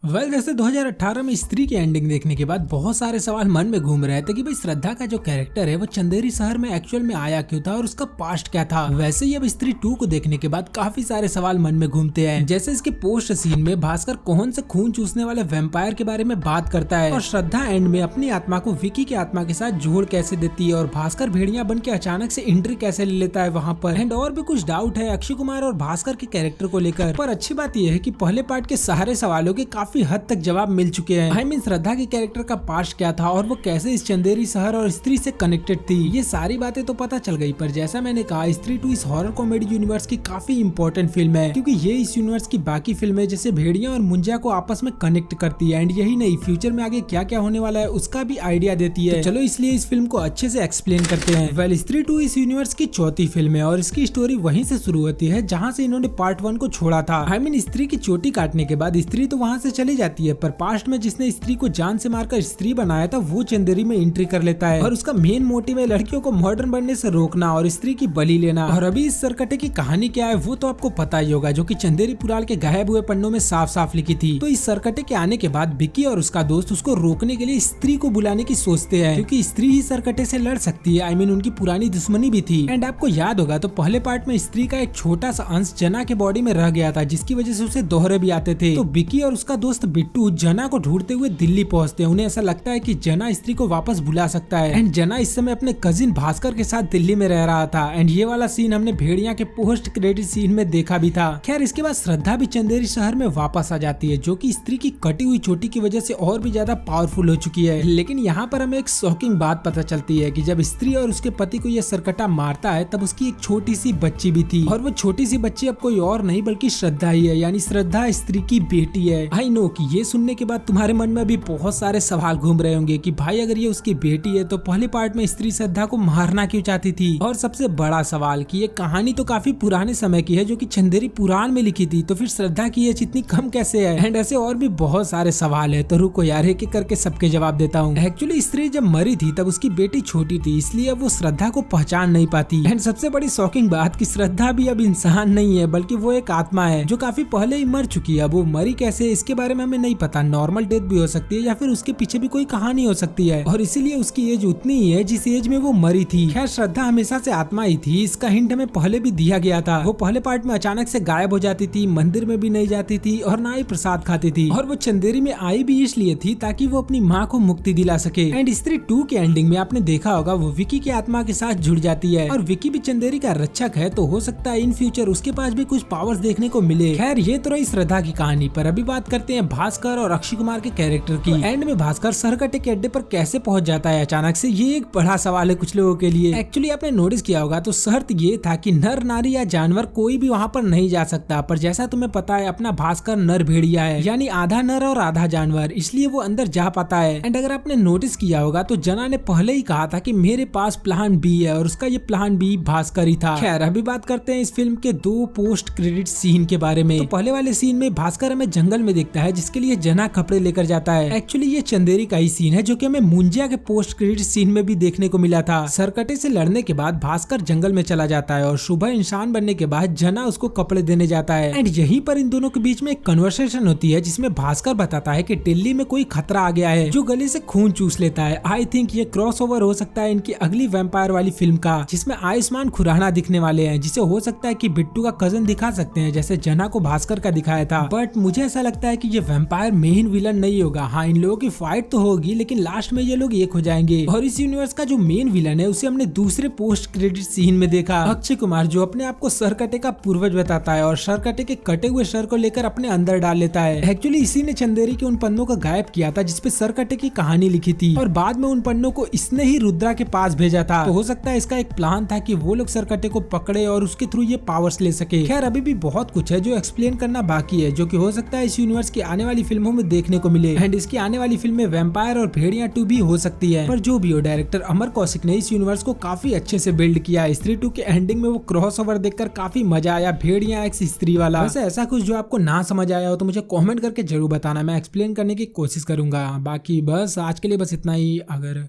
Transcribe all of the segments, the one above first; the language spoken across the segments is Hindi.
जैसे 2018 में स्त्री की एंडिंग देखने के बाद बहुत सारे सवाल मन में घूम रहे थे कि भाई श्रद्धा का जो कैरेक्टर है वो चंदेरी शहर में एक्चुअल में आया क्यों था और उसका पास्ट क्या था। वैसे ही अब स्त्री 2 को देखने के बाद काफी सारे सवाल मन में घूमते हैं। जैसे इसके पोस्ट सीन में भास्कर कौन से खून चूसने वाले वैम्पायर के बारे में बात करता है और श्रद्धा एंड में अपनी आत्मा को विकी की आत्मा के साथ जोड़ कैसे देती है और भास्कर भेड़िया बन के अचानक से एंट्री कैसे ले लेता है वहाँ पर। एंड और भी कुछ डाउट है अक्षय कुमार और भास्कर के कैरेक्टर को लेकर। पर अच्छी बात यह है कि पहले पार्ट के सारे सवालों के काफी हद तक जवाब मिल चुके हैं। आई मीन श्रद्धा के कैरेक्टर का पास्ट क्या था और वो कैसे इस चंदेरी शहर और स्त्री से कनेक्टेड थी, ये सारी बातें तो पता चल गई। पर जैसा मैंने कहा स्त्री 2 इस हॉरर कॉमेडी यूनिवर्स की काफी इंपॉर्टेंट फिल्म है क्योंकि ये इस यूनिवर्स की बाकी फिल्में जैसे भेड़िया और मुंजा को आपस में कनेक्ट करती है। एंड यही नहीं, फ्यूचर में आगे क्या क्या होने वाला है उसका भी आइडिया देती है। तो चलो इसलिए इस फिल्म को अच्छे से एक्सप्लेन करते हैं। स्त्री 2 इस यूनिवर्स की चौथी फिल्म है और इसकी स्टोरी वहीं से शुरू होती है जहाँ से इन्होंने पार्ट 1 को छोड़ा था। आई मीन स्त्री की चोटी काटने के बाद स्त्री तो वहाँ से चली जाती है, पर पास्ट में जिसने स्त्री को जान से मारकर स्त्री बनाया था वो चंदेरी में एंट्री कर लेता है और उसका मेन मोटिव है लड़कियों को मॉडर्न बनने से रोकना और स्त्री की बलि लेना। और अभी इस सरकटे की कहानी क्या है वो तो आपको पता ही होगा, जो कि चंदेरी पुराल के गायब हुए पन्नों में साफ साफ लिखी थी। तो इस सरकटे के आने के बाद विकी और उसका दोस्त उसको रोकने के लिए स्त्री को बुलाने की सोचते हैं क्योंकि स्त्री ही सरकटे से लड़ सकती है। आई मीन उनकी पुरानी दुश्मनी भी थी। एंड आपको याद होगा तो पहले पार्ट में स्त्री का एक छोटा सा अंश जना के बॉडी में रह गया था जिसकी वजह से उसे दोहरे भी आते थे। तो विकी और उसका दोस्त बिट्टू जना को ढूंढते हुए दिल्ली पहुंचते हैं। उन्हें ऐसा लगता है कि जना स्त्री को वापस बुला सकता है। एंड जना इस समय अपने कजिन भास्कर के साथ दिल्ली में रह रहा था। एंड ये वाला सीन हमने भेड़िया के पोस्ट क्रेडिट सीन में देखा भी था। खैर इसके बाद श्रद्धा भी चंदेरी शहर में वापस आ जाती है जो कि स्त्री की कटी हुई चोटी की वजह से और भी ज्यादा पावरफुल हो चुकी है। लेकिन यहाँ पर हमें एक शॉकिंग बात पता चलती है कि जब स्त्री और उसके पति को यह सरकटा मारता है तब उसकी एक छोटी सी बच्ची भी थी और वो छोटी सी बच्ची अब कोई और नहीं बल्कि श्रद्धा ही है, यानी श्रद्धा स्त्री की बेटी है। आई नो कि ये सुनने के बाद तुम्हारे मन में भी बहुत सारे सवाल घूम रहे होंगे कि भाई अगर ये उसकी बेटी है तो पहले पार्ट में स्त्री श्रद्धा को मारना क्यों चाहती थी। और सबसे बड़ा सवाल कि ये कहानी तो काफी पुराने समय की है जो कि चंदेरी पुराण में लिखी थी, तो फिर श्रद्धा की एज इतनी कम कैसे है। एंड ऐसे और भी बहुत सारे सवाल है, तो रुको यार एक एक करके सबके जवाब देता हूँ। एक्चुअली स्त्री जब मरी थी तब उसकी बेटी छोटी थी इसलिए वो श्रद्धा को पहचान नहीं पाती। एंड सबसे बड़ी शॉकिंग बात कि श्रद्धा भी अब इंसान नहीं है बल्कि वो एक आत्मा है जो काफी पहले ही मर चुकी है। अब वो मरी कैसे इसके बारे में हमें नहीं पता, नॉर्मल डेथ भी हो सकती है या फिर उसके पीछे भी कोई कहानी हो सकती है और इसीलिए उसकी एज उतनी ही है जिस एज में वो मरी थी। खैर श्रद्धा हमेशा से आत्मा ही थी, इसका हिंट हमें पहले भी दिया गया था। वो पहले पार्ट में अचानक से गायब हो जाती थी, मंदिर में भी नहीं जाती थी और ना ही प्रसाद खाती थी और वो चंदेरी में आई भी इसलिए थी ताकि वो अपनी माँ को मुक्ति दिला सके। एंड स्त्री 2 के एंडिंग में आपने देखा होगा वो विकी की आत्मा के साथ जुड़ जाती है और विकी भी चंदेरी का रक्षक है, तो हो सकता है इन फ्यूचर उसके पास भी कुछ पावर्स देखने को मिले। खैर ये तो रही श्रद्धा की कहानी, पर अभी बात करते हैं भास्कर और अक्षय कुमार के कैरेक्टर की। एंड में भास्कर सरकटे के अड्डे पर कैसे पहुंच जाता है अचानक से, ये एक बड़ा सवाल है कुछ लोगों के लिए। एक्चुअली आपने नोटिस किया होगा तो शर्त ये था कि नर नारी या जानवर कोई भी वहाँ पर नहीं जा सकता, पर जैसा तुम्हें पता है अपना भास्कर नर भेड़िया है यानी आधा नर और आधा जानवर, इसलिए वो अंदर जा पाता है। एंड अगर आपने नोटिस किया होगा तो जना ने पहले ही कहा था कि मेरे पास प्लान बी है और उसका ये प्लान बी भास्कर ही था। खैर अभी बात करते हैं इस फिल्म के 2 पोस्ट क्रेडिट सीन के बारे में। तो पहले वाले सीन में भास्कर हमें जंगल में दिखता है जिसके लिए जना कपड़े लेकर जाता है। एक्चुअली ये चंदेरी का ही सीन है जो कि हमें मुंजिया के पोस्ट क्रेडिट सीन में भी देखने को मिला था। सरकटे से लड़ने के बाद भास्कर जंगल में चला जाता है और सुबह इंसान बनने के बाद जना उसको कपड़े देने जाता है। एंड यहीं पर इन दोनों के बीच में एक कन्वर्सेशन होती है जिसमें भास्कर बताता है कि दिल्ली में कोई खतरा आ गया है जो गले से खून चूस लेता है। आई थिंक ये क्रॉसओवर हो सकता है इनकी अगली वैम्पायर वाली फिल्म का जिसमें आयुष्मान खुराना दिखने वाले हैं, जिसे हो सकता है कि बिट्टू का कजन दिखा सकते हैं जैसे जना को भास्कर का दिखाया था। बट मुझे ऐसा लगता है कि ये वैम्पायर मेन विलन नहीं होगा। हाँ इन लोगों की फाइट तो होगी लेकिन लास्ट में ये लोग एक हो जाएंगे। और इस यूनिवर्स का जो मेन विलन है उसे हमने दूसरे पोस्ट क्रेडिट सीन में देखा, अक्षय कुमार जो अपने आप को सरकटे का पूर्वज बताता है और सरकटे के कटे हुए सर को लेकर अपने अंदर डाल लेता है। एक्चुअली इसी ने चंदेरी के उन पन्नों को गायब किया था जिसपे सरकटे की कहानी लिखी थी और बाद में उन पन्नों को इसने ही रुद्रा के पास भेजा था। तो हो सकता है इसका एक प्लान था कि वो लोग सरकटे को पकड़े और उसके थ्रू ये पावर्स ले सके। खैर अभी भी बहुत कुछ है जो एक्सप्लेन करना बाकी है जो कि हो सकता है इस यूनिवर्स की आने वाली फिल्मों में देखने को मिले। एंड इसकी आने वाली फिल्म में वैम्पायर और भेड़िया 2 भी हो सकती है। पर जो भी हो डायरेक्टर अमर कौशिक ने इस यूनिवर्स को काफी अच्छे से बिल्ड किया। स्त्री 2 के एंडिंग में वो क्रॉसओवर देखकर काफी मजा आया, भेड़िया एक्स स्त्री वाला। वैसे ऐसा कुछ जो आपको ना समझ आया हो तो मुझे कमेंट करके जरूर बताना, मैं एक्सप्लेन करने की कोशिश करूंगा। बाकी बस आज के लिए बस इतना ही। अगर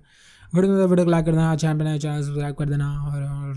वीडियो लाइक कर देना, चैनल सब्सक्राइब कर देना और